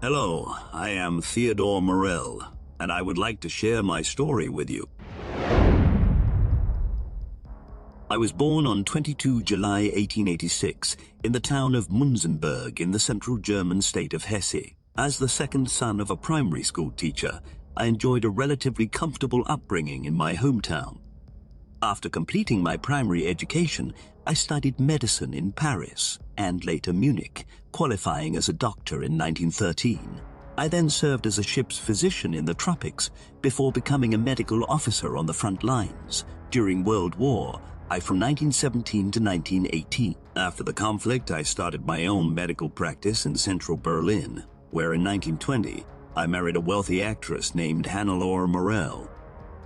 Hello, I am Theodor Morell, and I would like to share my story with you. I was born on 22 July 1886 in the town of Munzenberg in the central German state of Hesse. As the second son of a primary school teacher, I enjoyed a relatively comfortable upbringing in my hometown. After completing my primary education, I studied medicine in Paris and later Munich, qualifying as a doctor in 1913. I then served as a ship's physician in the tropics before becoming a medical officer on the front lines. During World War, from 1917 to 1918. After the conflict, I started my own medical practice in central Berlin, where in 1920, I married a wealthy actress named Hannelore Morell.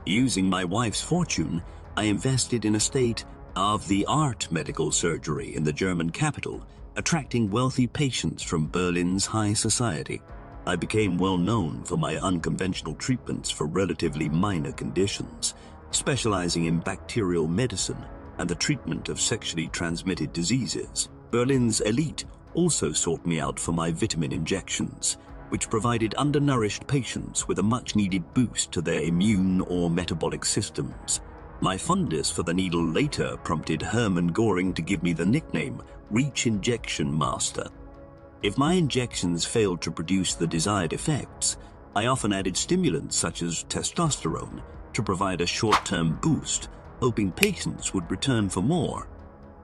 Using my wife's fortune, I invested in a state-of-the-art medical surgery in the German capital, attracting wealthy patients from Berlin's high society. I became well known for my unconventional treatments for relatively minor conditions, specializing in bacterial medicine and the treatment of sexually transmitted diseases. Berlin's elite also sought me out for my vitamin injections, which provided undernourished patients with a much-needed boost to their immune or metabolic systems. My fondness for the needle later prompted Hermann Göring to give me the nickname Reach Injection Master. If my injections failed to produce the desired effects, I often added stimulants such as testosterone to provide a short-term boost, hoping patients would return for more.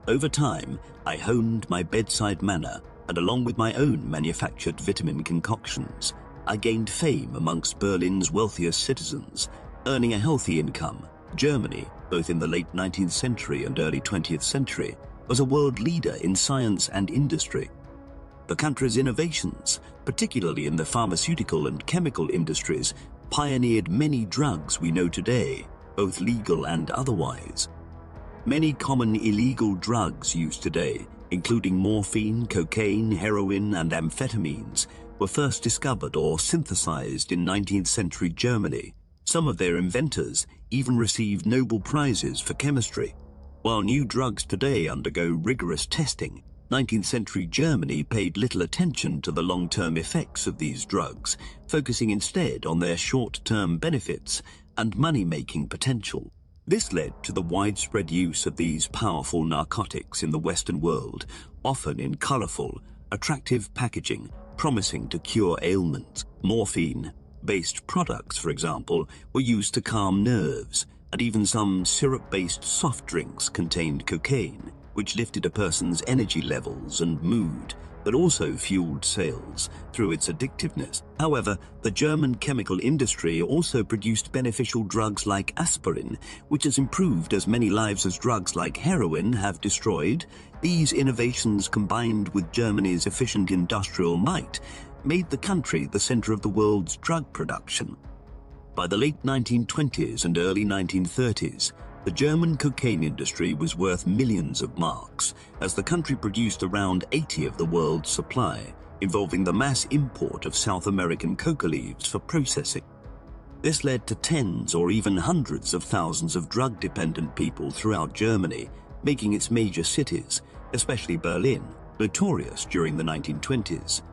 Over time, I honed my bedside manner, and along with my own manufactured vitamin concoctions, I gained fame amongst Berlin's wealthiest citizens, earning a healthy income. Germany, both in the late 19th century and early 20th century, was a world leader in science and industry. The country's innovations, particularly in the pharmaceutical and chemical industries, pioneered many drugs we know today, both legal and otherwise. Many common illegal drugs used today, including morphine, cocaine, heroin, and amphetamines, were first discovered or synthesized in 19th century Germany. Some of their inventors even received Nobel Prizes for chemistry. While new drugs today undergo rigorous testing, 19th century Germany paid little attention to the long-term effects of these drugs, focusing instead on their short-term benefits and money-making potential. This led to the widespread use of these powerful narcotics in the Western world, often in colorful, attractive packaging, promising to cure ailments. Morphine-based products, for example, were used to calm nerves, and even some syrup-based soft drinks contained cocaine, which lifted a person's energy levels and mood, but also fueled sales through its addictiveness. However, the German chemical industry also produced beneficial drugs like aspirin, which has improved as many lives as drugs like heroin have destroyed. These innovations, combined with Germany's efficient industrial might, made the country the center of the world's drug production. By the late 1920s and early 1930s, the German cocaine industry was worth millions of marks, as the country produced around 80 of the world's supply, involving the mass import of South American coca leaves for processing. This led to tens or even hundreds of thousands of drug-dependent people throughout Germany, making its major cities, especially Berlin, notorious during the 1920s.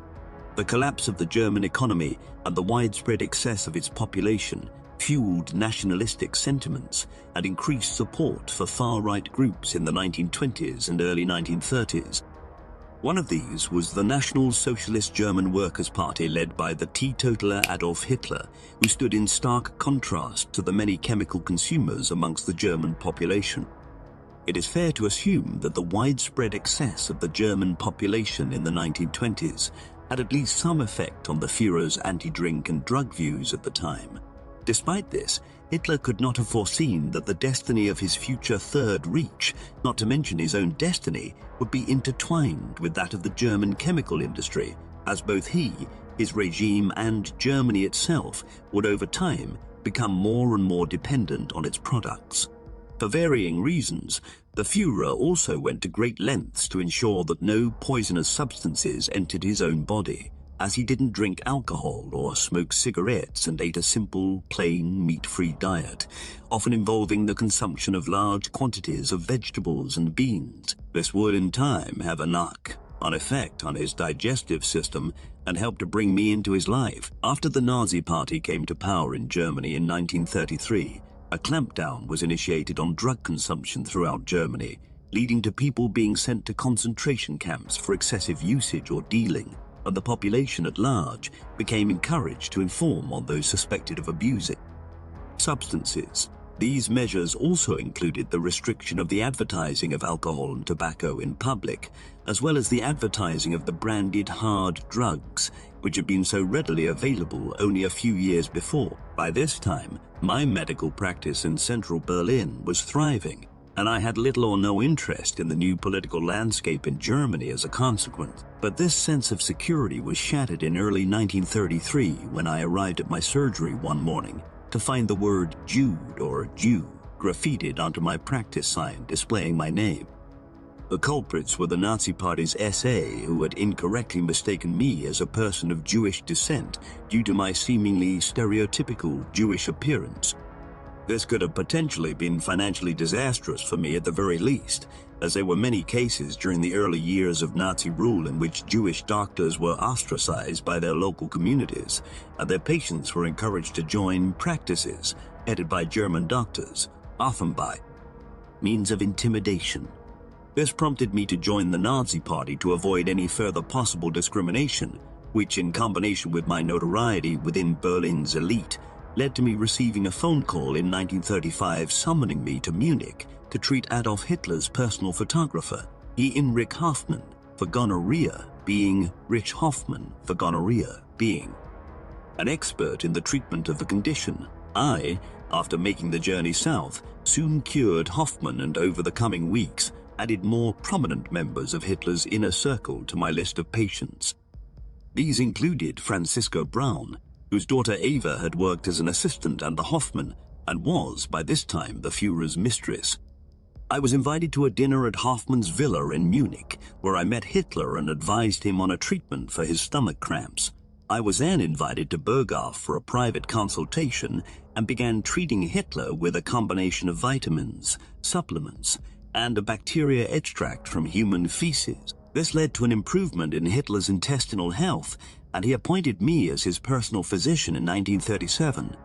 The collapse of the German economy and the widespread excess of its population fueled nationalistic sentiments and increased support for far-right groups in the 1920s and early 1930s. One of these was the National Socialist German Workers' Party, led by the teetotaler Adolf Hitler, who stood in stark contrast to the many chemical consumers amongst the German population. It is fair to assume that the widespread excess of the German population in the 1920s had at least some effect on the Führer's anti-drink and drug views at the time. Despite this, Hitler could not have foreseen that the destiny of his future Third Reich, not to mention his own destiny, would be intertwined with that of the German chemical industry, as both he, his regime, and Germany itself would over time become more and more dependent on its products. For varying reasons, the Führer also went to great lengths to ensure that no poisonous substances entered his own body, as he didn't drink alcohol or smoke cigarettes and ate a simple, plain, meat-free diet, often involving the consumption of large quantities of vegetables and beans. This would in time have an effect on his digestive system and helped to bring me into his life. After the Nazi Party came to power in Germany in 1933, a clampdown was initiated on drug consumption throughout Germany, leading to people being sent to concentration camps for excessive usage or dealing, and the population at large became encouraged to inform on those suspected of abusing substances. These measures also included the restriction of the advertising of alcohol and tobacco in public, as well as the advertising of the branded hard drugs, which had been so readily available only a few years before. By this time, my medical practice in central Berlin was thriving, and I had little or no interest in the new political landscape in Germany as a consequence. But this sense of security was shattered in early 1933 when I arrived at my surgery one morning to find the word Jude or Jew graffitied onto my practice sign displaying my name. The culprits were the Nazi Party's SA, who had incorrectly mistaken me as a person of Jewish descent due to my seemingly stereotypical Jewish appearance. This could have potentially been financially disastrous for me at the very least, as there were many cases during the early years of Nazi rule in which Jewish doctors were ostracized by their local communities, and their patients were encouraged to join practices headed by German doctors, often by means of intimidation. This prompted me to join the Nazi Party to avoid any further possible discrimination, which, in combination with my notoriety within Berlin's elite, led to me receiving a phone call in 1935 summoning me to Munich to treat Adolf Hitler's personal photographer, Heinrich Hoffmann, for gonorrhea, being Rich Hoffmann for gonorrhea, being an expert in the treatment of the condition. I, after making the journey south, soon cured Hoffmann, and over the coming weeks added more prominent members of Hitler's inner circle to my list of patients. These included Francisco Braun, whose daughter Eva had worked as an assistant under Hoffmann and was, by this time, the Führer's mistress. I was invited to a dinner at Hoffmann's villa in Munich, where I met Hitler and advised him on a treatment for his stomach cramps. I was then invited to Berghof for a private consultation and began treating Hitler with a combination of vitamins, supplements, and a bacteria extract from human feces. This led to an improvement in Hitler's intestinal health, and he appointed me as his personal physician in 1937.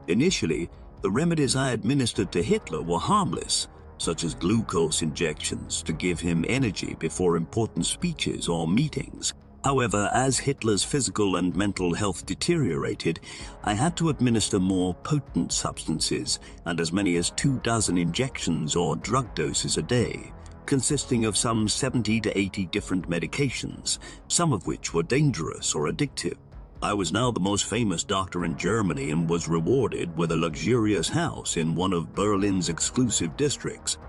Initially, the remedies I administered to Hitler were harmless, such as glucose injections to give him energy before important speeches or meetings. However, as Hitler's physical and mental health deteriorated, I had to administer more potent substances and as many as 24 injections or drug doses a day, consisting of some 70 to 80 different medications, some of which were dangerous or addictive. I was now the most famous doctor in Germany and was rewarded with a luxurious house in one of Berlin's exclusive districts.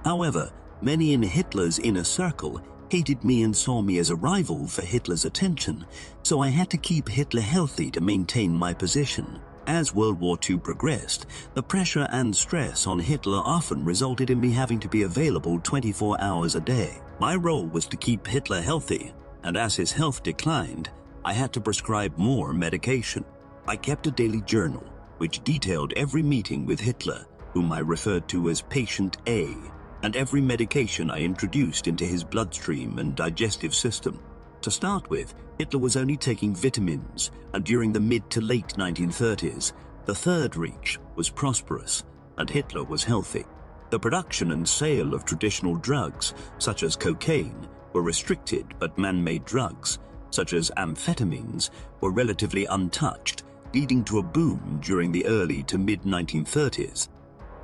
However, many in Hitler's inner circle hated me and saw me as a rival for Hitler's attention, so I had to keep Hitler healthy to maintain my position. As World War II progressed, the pressure and stress on Hitler often resulted in me having to be available 24 hours a day. My role was to keep Hitler healthy, and as his health declined, I had to prescribe more medication. I kept a daily journal, which detailed every meeting with Hitler, whom I referred to as Patient A, and every medication I introduced into his bloodstream and digestive system. To start with, Hitler was only taking vitamins, and during the mid to late 1930s, the Third Reich was prosperous, and Hitler was healthy. The production and sale of traditional drugs, such as cocaine, were restricted, but man-made drugs, such as amphetamines, were relatively untouched, leading to a boom during the early to mid-1930s.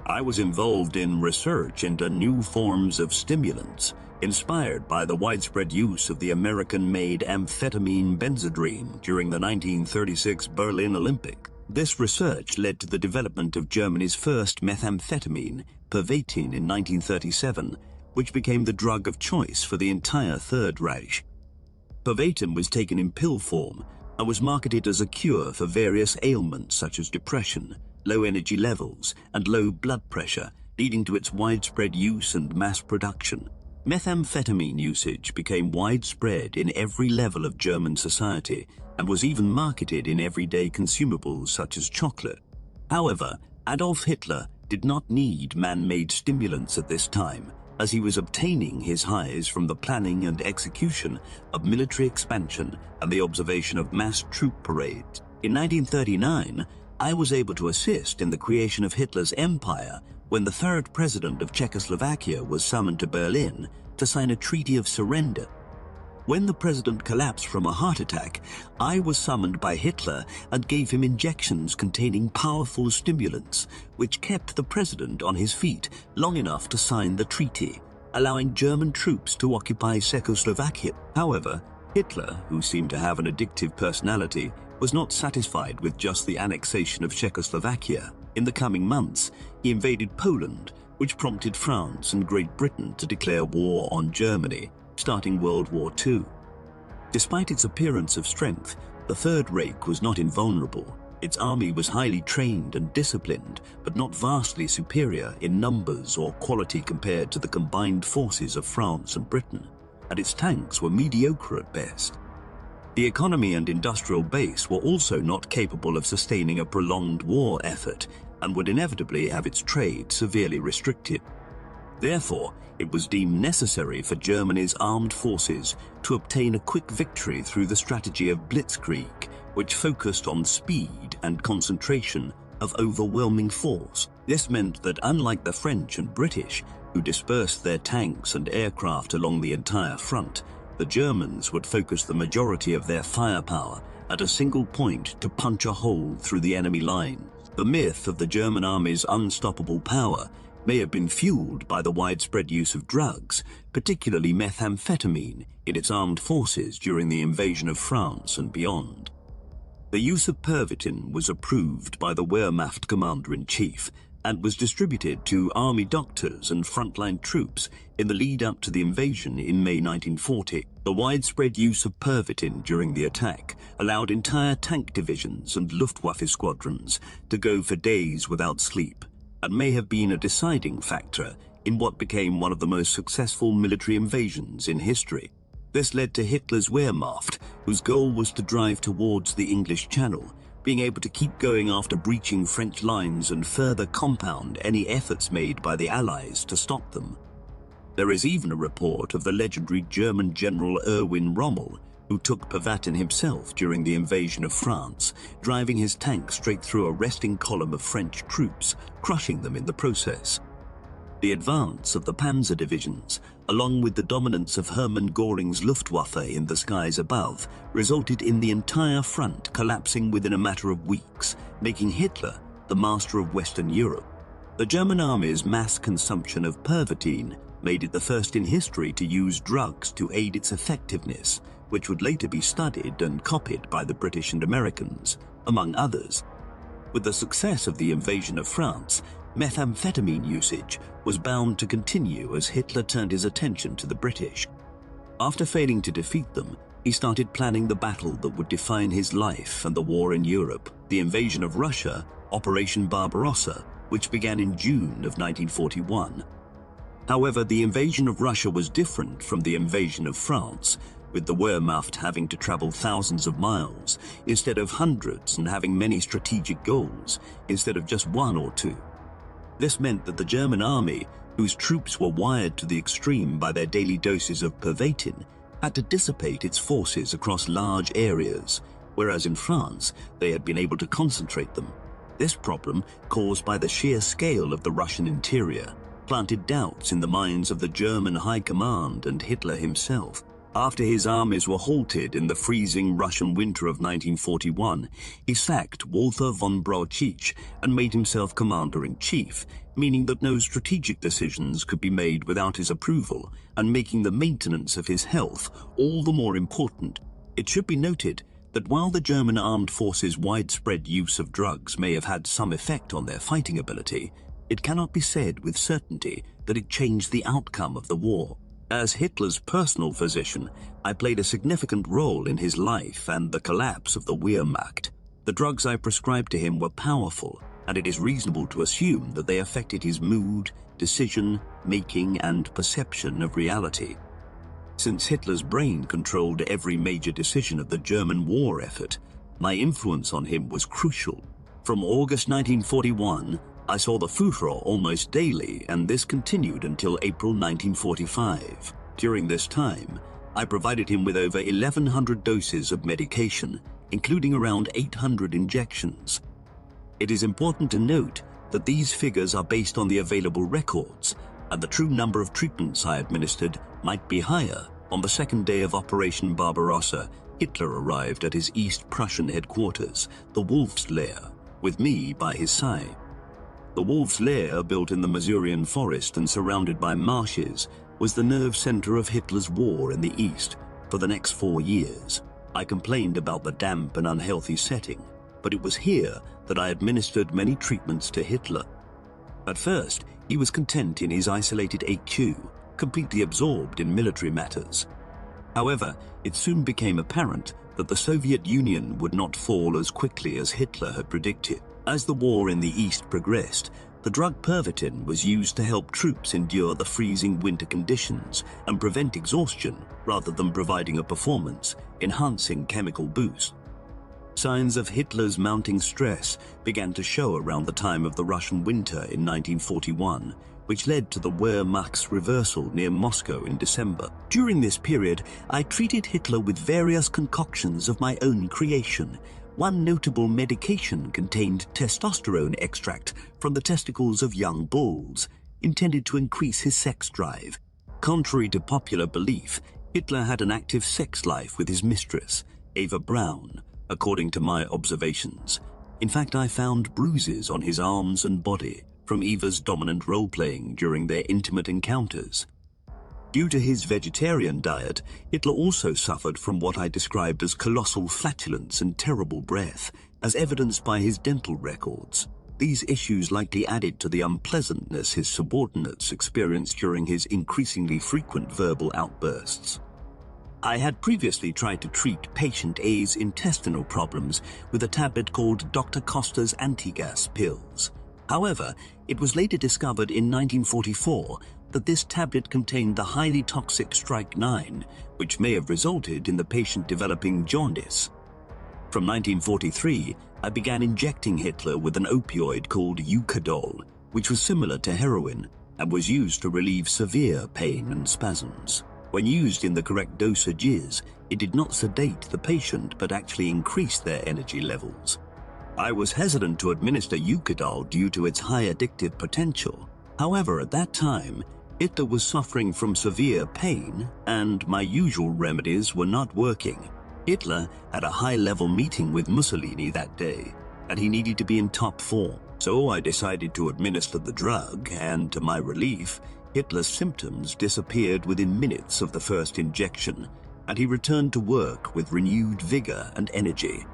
I was involved in research into new forms of stimulants, inspired by the widespread use of the American-made amphetamine Benzedrine during the 1936 Berlin Olympics. This research led to the development of Germany's first methamphetamine, Pervitin, in 1937, which became the drug of choice for the entire Third Reich. Pervitin was taken in pill form and was marketed as a cure for various ailments such as depression, low energy levels, and low blood pressure, leading to its widespread use and mass production. Methamphetamine usage became widespread in every level of German society and was even marketed in everyday consumables such as chocolate. However, Adolf Hitler did not need man-made stimulants at this time, as he was obtaining his highs from the planning and execution of military expansion and the observation of mass troop parades. In 1939, I was able to assist in the creation of Hitler's empire when the third president of Czechoslovakia was summoned to Berlin to sign a treaty of surrender. When the president collapsed from a heart attack, I was summoned by Hitler and gave him injections containing powerful stimulants, which kept the president on his feet long enough to sign the treaty, allowing German troops to occupy Czechoslovakia. However, Hitler, who seemed to have an addictive personality, was not satisfied with just the annexation of Czechoslovakia. In the coming months, he invaded Poland, which prompted France and Great Britain to declare war on Germany, starting World War II. Despite its appearance of strength, the Third Reich was not invulnerable. Its army was highly trained and disciplined, but not vastly superior in numbers or quality compared to the combined forces of France and Britain, and its tanks were mediocre at best. The economy and industrial base were also not capable of sustaining a prolonged war effort and would inevitably have its trade severely restricted. Therefore, it was deemed necessary for Germany's armed forces to obtain a quick victory through the strategy of blitzkrieg, which focused on speed and concentration of overwhelming force. This meant that unlike the French and British, who dispersed their tanks and aircraft along the entire front, the Germans would focus the majority of their firepower at a single point to punch a hole through the enemy line. The myth of the German army's unstoppable power may have been fueled by the widespread use of drugs, particularly methamphetamine, in its armed forces during the invasion of France and beyond. The use of Pervitin was approved by the Wehrmacht commander-in-chief and was distributed to army doctors and frontline troops in the lead-up to the invasion in May 1940. The widespread use of Pervitin during the attack allowed entire tank divisions and Luftwaffe squadrons to go for days without sleep, and may have been a deciding factor in what became one of the most successful military invasions in history. This led to Hitler's Wehrmacht, whose goal was to drive towards the English Channel, being able to keep going after breaching French lines and further compound any efforts made by the Allies to stop them. There is even a report of the legendary German General Erwin Rommel, who took Pervitin himself during the invasion of France, driving his tank straight through a resting column of French troops, crushing them in the process. The advance of the panzer divisions, along with the dominance of Hermann Göring's Luftwaffe in the skies above, resulted in the entire front collapsing within a matter of weeks, making Hitler the master of Western Europe. The German army's mass consumption of Pervitin made it the first in history to use drugs to aid its effectiveness, which would later be studied and copied by the British and Americans, among others. With the success of the invasion of France, methamphetamine usage was bound to continue as Hitler turned his attention to the British. After failing to defeat them, he started planning the battle that would define his life and the war in Europe, the invasion of Russia, Operation Barbarossa, which began in June of 1941. However, the invasion of Russia was different from the invasion of France, with the Wehrmacht having to travel thousands of miles instead of hundreds and having many strategic goals instead of just one or two. This meant that the German army, whose troops were wired to the extreme by their daily doses of Pervitin, had to dissipate its forces across large areas, whereas in France they had been able to concentrate them. This problem, caused by the sheer scale of the Russian interior, planted doubts in the minds of the German high command and Hitler himself. After his armies were halted in the freezing Russian winter of 1941, he sacked Walther von Brauchitsch and made himself commander-in-chief, meaning that no strategic decisions could be made without his approval, and making the maintenance of his health all the more important. It should be noted that while the German armed forces' widespread use of drugs may have had some effect on their fighting ability, it cannot be said with certainty that it changed the outcome of the war. As Hitler's personal physician, I played a significant role in his life and the collapse of the Wehrmacht. The drugs I prescribed to him were powerful, and it is reasonable to assume that they affected his mood, decision-making, and perception of reality. Since Hitler's brain controlled every major decision of the German war effort, my influence on him was crucial. From August 1941 I saw the Führer almost daily, and this continued until April 1945. During this time, I provided him with over 1,100 doses of medication, including around 800 injections. It is important to note that these figures are based on the available records, and the true number of treatments I administered might be higher. On the second day of Operation Barbarossa, Hitler arrived at his East Prussian headquarters, the Wolf's Lair, with me by his side. The Wolf's Lair, built in the Masurian forest and surrounded by marshes, was the nerve center of Hitler's war in the East for the next 4 years. I complained about the damp and unhealthy setting, but it was here that I administered many treatments to Hitler. At first, he was content in his isolated HQ, completely absorbed in military matters. However, it soon became apparent that the Soviet Union would not fall as quickly as Hitler had predicted. As the war in the East progressed, the drug Pervitin was used to help troops endure the freezing winter conditions and prevent exhaustion rather than providing a performance-enhancing chemical boost. Signs of Hitler's mounting stress began to show around the time of the Russian winter in 1941, which led to the Wehrmacht's reversal near Moscow in December. During this period, I treated Hitler with various concoctions of my own creation. One notable medication contained testosterone extract from the testicles of young bulls, intended to increase his sex drive. Contrary to popular belief, Hitler had an active sex life with his mistress, Eva Braun, according to my observations. In fact, I found bruises on his arms and body from Eva's dominant role-playing during their intimate encounters. Due to his vegetarian diet, Hitler also suffered from what I described as colossal flatulence and terrible breath, as evidenced by his dental records. These issues likely added to the unpleasantness his subordinates experienced during his increasingly frequent verbal outbursts. I had previously tried to treat patient A's intestinal problems with a tablet called Dr. Costa's anti-gas pills. However, it was later discovered in 1944 that this tablet contained the highly toxic strychnine, which may have resulted in the patient developing jaundice. From 1943, I began injecting Hitler with an opioid called Eucadol, which was similar to heroin and was used to relieve severe pain and spasms. When used in the correct dosages, it did not sedate the patient but actually increased their energy levels. I was hesitant to administer Eucadol due to its high addictive potential. However, at that time, Hitler was suffering from severe pain, and my usual remedies were not working. Hitler had a high-level meeting with Mussolini that day, and he needed to be in top form. So I decided to administer the drug, and to my relief, Hitler's symptoms disappeared within minutes of the first injection, and he returned to work with renewed vigor and energy.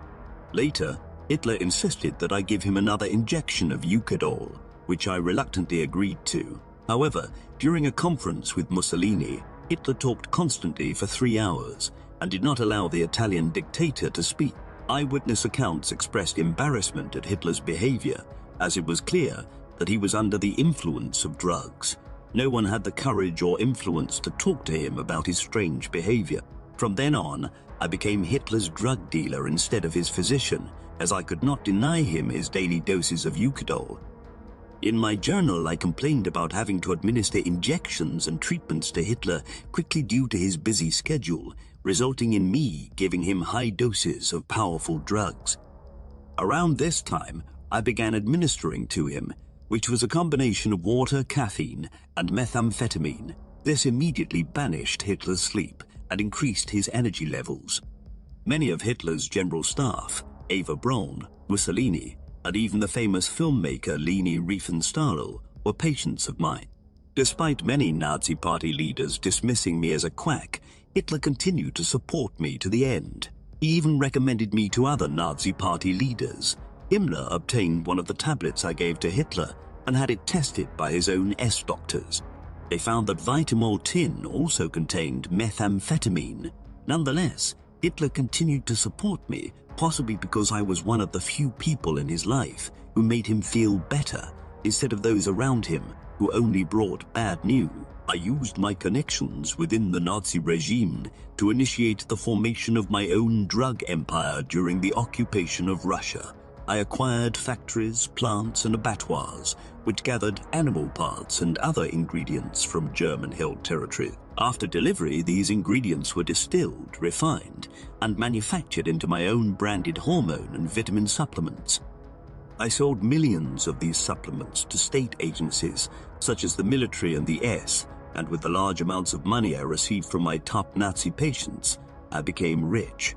Later, Hitler insisted that I give him another injection of Eucadol, which I reluctantly agreed to. However, during a conference with Mussolini, Hitler talked constantly for 3 hours and did not allow the Italian dictator to speak. Eyewitness accounts expressed embarrassment at Hitler's behavior, as it was clear that he was under the influence of drugs. No one had the courage or influence to talk to him about his strange behavior. From then on, I became Hitler's drug dealer instead of his physician, as I could not deny him his daily doses of Eucadol. In my journal, I complained about having to administer injections and treatments to Hitler quickly due to his busy schedule, resulting in me giving him high doses of powerful drugs. Around this time, I began administering to him, which was a combination of water, caffeine, and methamphetamine. This immediately banished Hitler's sleep and increased his energy levels. Many of Hitler's general staff, Eva Braun, Mussolini, and even the famous filmmaker Leni Riefenstahl were patients of mine. Despite many Nazi Party leaders dismissing me as a quack, Hitler continued to support me to the end. He even recommended me to other Nazi Party leaders. Himmler obtained one of the tablets I gave to Hitler and had it tested by his own S-doctors. They found that Vitamol tin also contained methamphetamine. Nonetheless, Hitler continued to support me, possibly because I was one of the few people in his life who made him feel better, instead of those around him who only brought bad news. I used my connections within the Nazi regime to initiate the formation of my own drug empire during the occupation of Russia. I acquired factories, plants, and abattoirs, which gathered animal parts and other ingredients from German-held territory. After delivery, these ingredients were distilled, refined, and manufactured into my own branded hormone and vitamin supplements. I sold millions of these supplements to state agencies, such as the military and the S, and with the large amounts of money I received from my top Nazi patients, I became rich.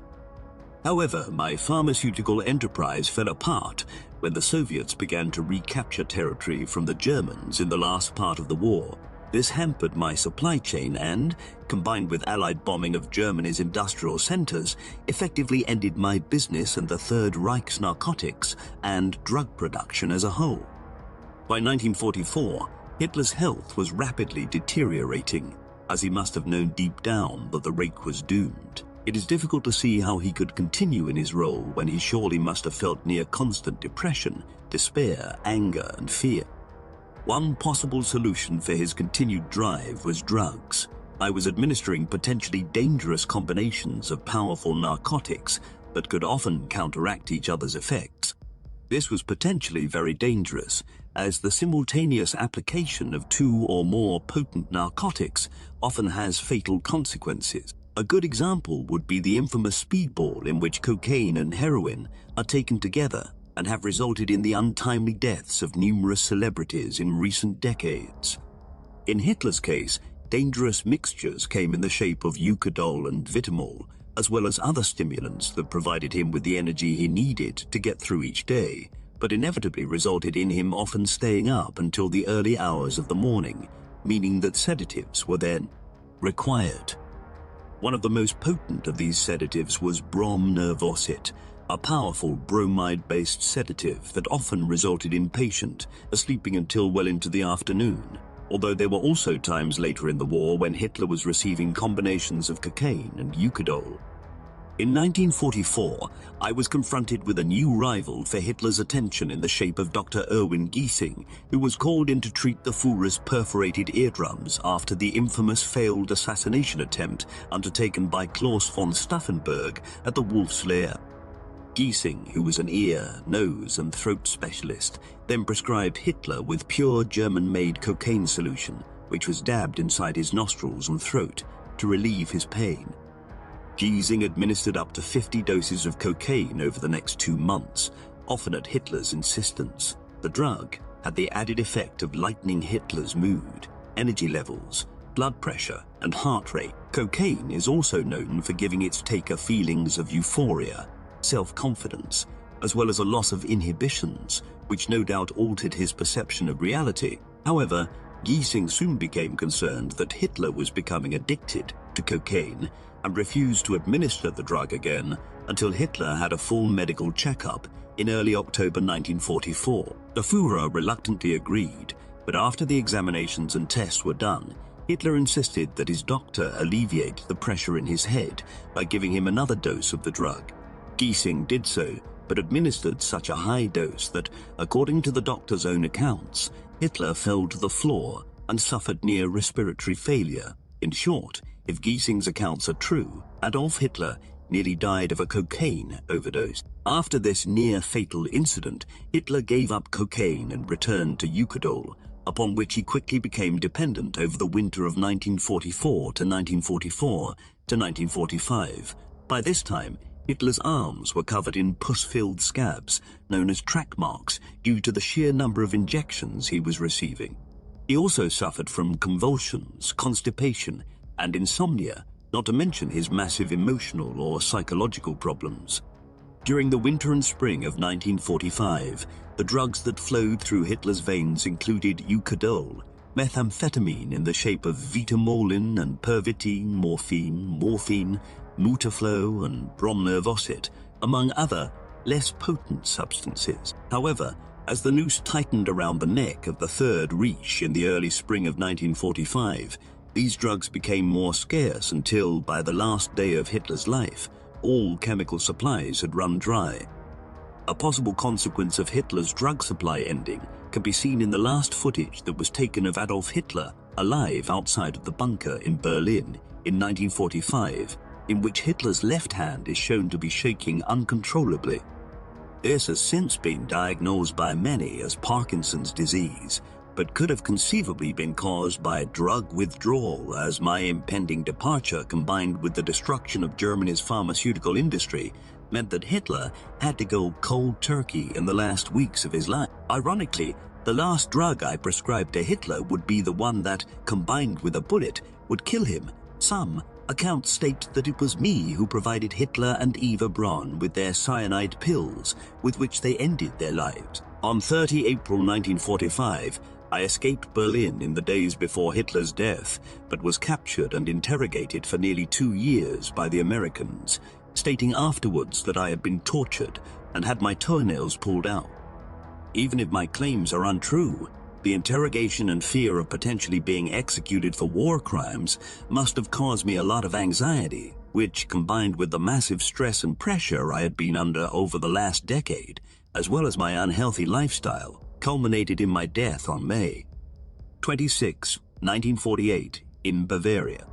However, my pharmaceutical enterprise fell apart when the Soviets began to recapture territory from the Germans in the last part of the war. This hampered my supply chain and, combined with Allied bombing of Germany's industrial centers, effectively ended my business and the Third Reich's narcotics and drug production as a whole. By 1944, Hitler's health was rapidly deteriorating, as he must have known deep down that the Reich was doomed. It is difficult to see how he could continue in his role when he surely must have felt near constant depression, despair, anger, and fear. One possible solution for his continued drive was drugs. I was administering potentially dangerous combinations of powerful narcotics that could often counteract each other's effects. This was potentially very dangerous, as the simultaneous application of two or more potent narcotics often has fatal consequences. A good example would be the infamous speedball, in which cocaine and heroin are taken together and have resulted in the untimely deaths of numerous celebrities in recent decades. In Hitler's case, dangerous mixtures came in the shape of Eucadol and Vitamol, as well as other stimulants that provided him with the energy he needed to get through each day, but inevitably resulted in him often staying up until the early hours of the morning, meaning that sedatives were then required. One of the most potent of these sedatives was bromnervosit, a powerful bromide-based sedative that often resulted in patient sleeping until well into the afternoon, although there were also times later in the war when Hitler was receiving combinations of cocaine and Eucadol. In 1944, I was confronted with a new rival for Hitler's attention in the shape of Dr. Erwin Giesing, who was called in to treat the Führer's perforated eardrums after the infamous failed assassination attempt undertaken by Klaus von Stauffenberg at the Wolf's Lair. Giesing, who was an ear, nose, and throat specialist, then prescribed Hitler with pure German-made cocaine solution, which was dabbed inside his nostrils and throat to relieve his pain. Giesing administered up to 50 doses of cocaine over the next 2 months, often at Hitler's insistence. The drug had the added effect of lightening Hitler's mood, energy levels, blood pressure, and heart rate. Cocaine is also known for giving its taker feelings of euphoria, self-confidence, as well as a loss of inhibitions, which no doubt altered his perception of reality. However, Giesing soon became concerned that Hitler was becoming addicted to cocaine and refused to administer the drug again until Hitler had a full medical checkup in early October 1944. The Führer reluctantly agreed, but after the examinations and tests were done, Hitler insisted that his doctor alleviate the pressure in his head by giving him another dose of the drug. Giesing did so, but administered such a high dose that, according to the doctor's own accounts, Hitler fell to the floor and suffered near respiratory failure. In short, if Giesing's accounts are true, Adolf Hitler nearly died of a cocaine overdose. After this near-fatal incident, Hitler gave up cocaine and returned to Eucadol, upon which he quickly became dependent over the winter of 1944 to 1944 to 1945. By this time, Hitler's arms were covered in pus-filled scabs, known as track marks, due to the sheer number of injections he was receiving. He also suffered from convulsions, constipation, and insomnia, not to mention his massive emotional or psychological problems. During the winter and spring of 1945, the drugs that flowed through Hitler's veins included Eucadol, methamphetamine in the shape of Vitamolin and Pervitin, morphine, Mutaflo, and bromnervosit, among other, less potent substances. However, as the noose tightened around the neck of the Third Reich in the early spring of 1945, these drugs became more scarce until, by the last day of Hitler's life, all chemical supplies had run dry. A possible consequence of Hitler's drug supply ending can be seen in the last footage that was taken of Adolf Hitler alive outside of the bunker in Berlin in 1945, in which Hitler's left hand is shown to be shaking uncontrollably. This has since been diagnosed by many as Parkinson's disease, but could have conceivably been caused by drug withdrawal, as my impending departure combined with the destruction of Germany's pharmaceutical industry meant that Hitler had to go cold turkey in the last weeks of his life. Ironically, the last drug I prescribed to Hitler would be the one that, combined with a bullet, would kill him. Some accounts state that it was me who provided Hitler and Eva Braun with their cyanide pills, with which they ended their lives. On 30 April 1945, I escaped Berlin in the days before Hitler's death, but was captured and interrogated for nearly 2 years by the Americans, stating afterwards that I had been tortured and had my toenails pulled out. Even if my claims are untrue, the interrogation and fear of potentially being executed for war crimes must have caused me a lot of anxiety, which, combined with the massive stress and pressure I had been under over the last decade, as well as my unhealthy lifestyle, culminated in my death on May 26, 1948, in Bavaria.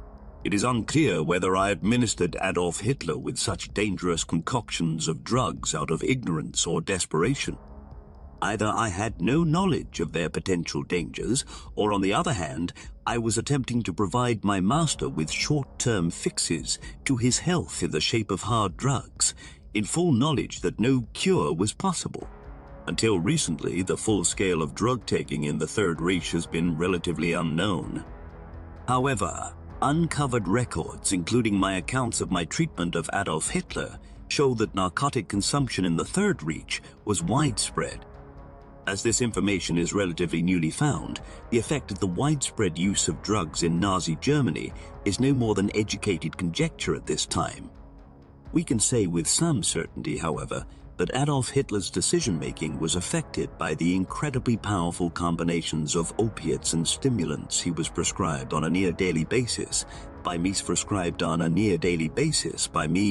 It is unclear whether I administered Adolf Hitler with such dangerous concoctions of drugs out of ignorance or desperation. Either I had no knowledge of their potential dangers, or on the other hand, I was attempting to provide my master with short-term fixes to his health in the shape of hard drugs, in full knowledge that no cure was possible. Until recently, the full scale of drug taking in the Third Reich has been relatively unknown. However, uncovered records, including my accounts of my treatment of Adolf Hitler, show that narcotic consumption in the Third Reich was widespread. As this information is relatively newly found, the effect of the widespread use of drugs in Nazi Germany is no more than educated conjecture at this time. We can say with some certainty, however, that Adolf Hitler's decision-making was affected by the incredibly powerful combinations of opiates and stimulants he was prescribed on a near-daily basis, by me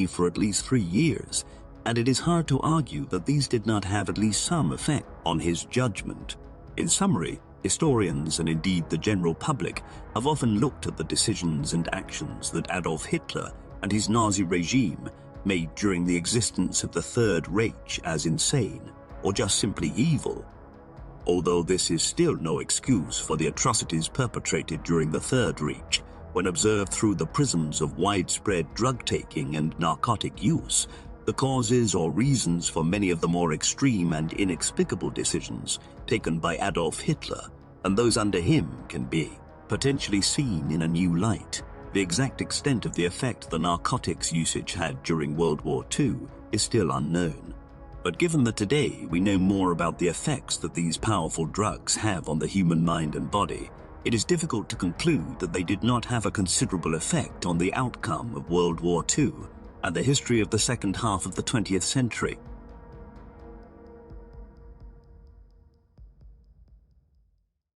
for at least 3 years, and it is hard to argue that these did not have at least some effect on his judgment. In summary, historians and indeed the general public have often looked at the decisions and actions that Adolf Hitler and his Nazi regime made during the existence of the Third Reich as insane, or just simply evil. Although this is still no excuse for the atrocities perpetrated during the Third Reich, when observed through the prisms of widespread drug-taking and narcotic use, the causes or reasons for many of the more extreme and inexplicable decisions taken by Adolf Hitler and those under him can be potentially seen in a new light. The exact extent of the effect the narcotics usage had during World War II is still unknown. But given that today we know more about the effects that these powerful drugs have on the human mind and body, it is difficult to conclude that they did not have a considerable effect on the outcome of World War II and the history of the second half of the 20th century.